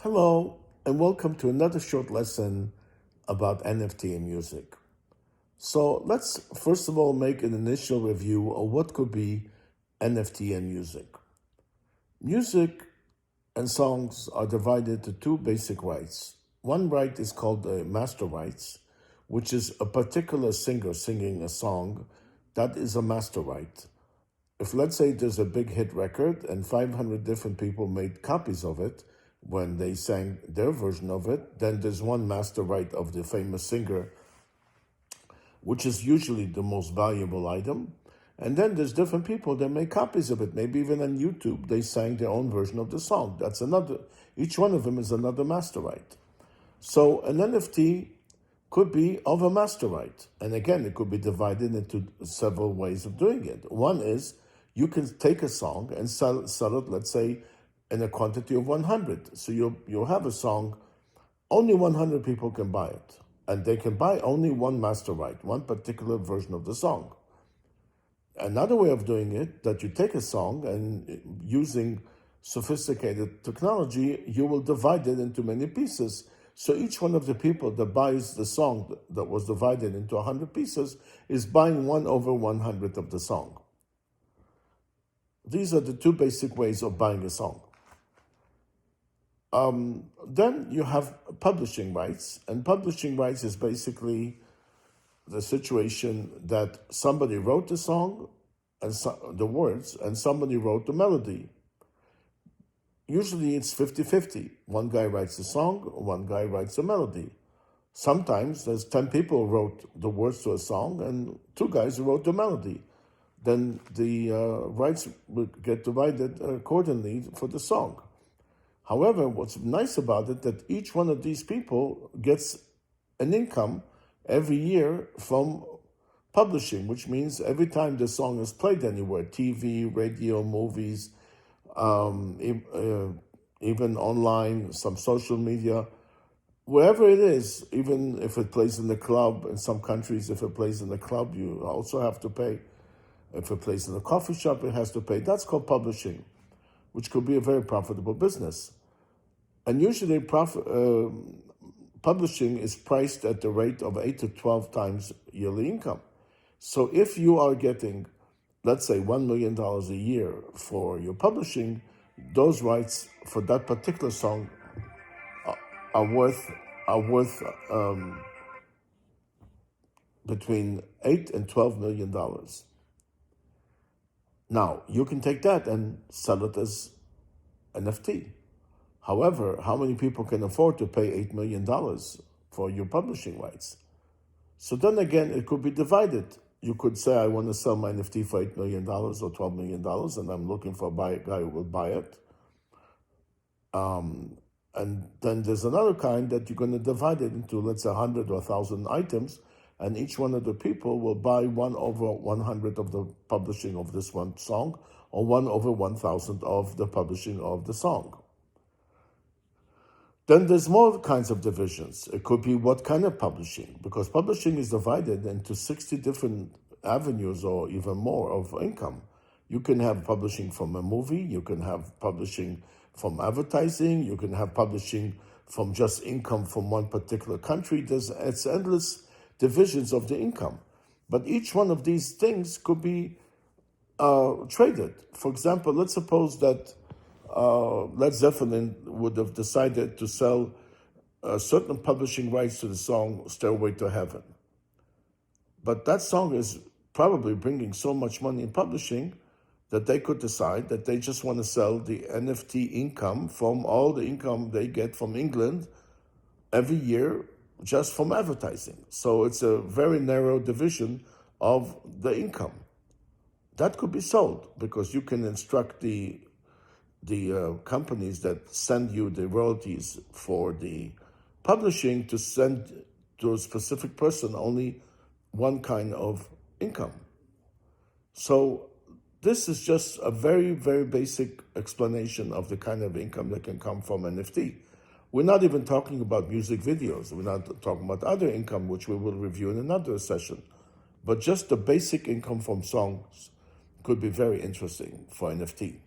Hello, and welcome to another short lesson about NFT and music. So let's first of all make an initial review of what could be NFT and music. Music and songs are divided into two basic rights. One right is called the master rights, which is a particular singer singing a song. That is a master right. If, let's say, there's a big hit record and 500 different people made copies of it when they sang their version of it, then there's one master right of the famous singer, which is usually the most valuable item. And then there's different people that make copies of it. Maybe even on YouTube, they sang their own version of the song. That's another, each one of them is another master right. So an NFT could be of a master right. And again, it could be divided into several ways of doing it. One is you can take a song and sell it, let's say, in a quantity of 100. So you'll have a song, only 100 people can buy it. And they can buy only one master right, one particular version of the song. Another way of doing it, that you take a song and using sophisticated technology, you will divide it into many pieces. So each one of the people that buys the song that was divided into 100 pieces is buying 1/100 of the song. These are the two basic ways of buying a song. Then you have publishing rights, and publishing rights is basically the situation that somebody wrote the song and the words, and somebody wrote the melody. Usually it's 50-50. One guy writes the song, one guy writes the melody. Sometimes there's 10 people who wrote the words to a song and 2 guys who wrote the melody. Then the rights will get divided accordingly for the song. However, what's nice about it, that each one of these people gets an income every year from publishing, which means every time the song is played anywhere, TV, radio, movies, even online, some social media, wherever it is, even if it plays in the club, in some countries, if it plays in the club, you also have to pay. If it plays in a coffee shop, it has to pay. That's called publishing, which could be a very profitable business. And usually publishing is priced at the rate of 8 to 12 times yearly income. So if you are getting, let's say, $1 million a year for your publishing, those rights for that particular song are worth between $8 and $12 million. Now, you can take that and sell it as NFT. However, how many people can afford to pay $8 million for your publishing rights? So then again, it could be divided. You could say, I want to sell my NFT for $8 million or $12 million, and I'm looking for a guy who will buy it. And then there's another kind that you're going to divide it into, let's say, 100 or 1,000 items, and each one of the people will buy 1/100 of the publishing of this one song, or 1/1,000 of the publishing of the song. Then there's more kinds of divisions. It could be what kind of publishing, because publishing is divided into 60 different avenues or even more of income. You can have publishing from a movie, you can have publishing from advertising, you can have publishing from just income from one particular country. It's endless divisions of the income. But each one of these things could be traded. For example, let's suppose that Led Zeppelin would have decided to sell certain publishing rights to the song Stairway to Heaven. But that song is probably bringing so much money in publishing that they could decide that they just want to sell the NFT income from all the income they get from England every year just from advertising. So it's a very narrow division of the income. That could be sold because you can instruct the companies that send you the royalties for the publishing to send to a specific person only one kind of income. So this is just a very, very basic explanation of the kind of income that can come from NFT. We're not even talking about music videos. We're not talking about other income, which we will review in another session. But just the basic income from songs could be very interesting for NFT.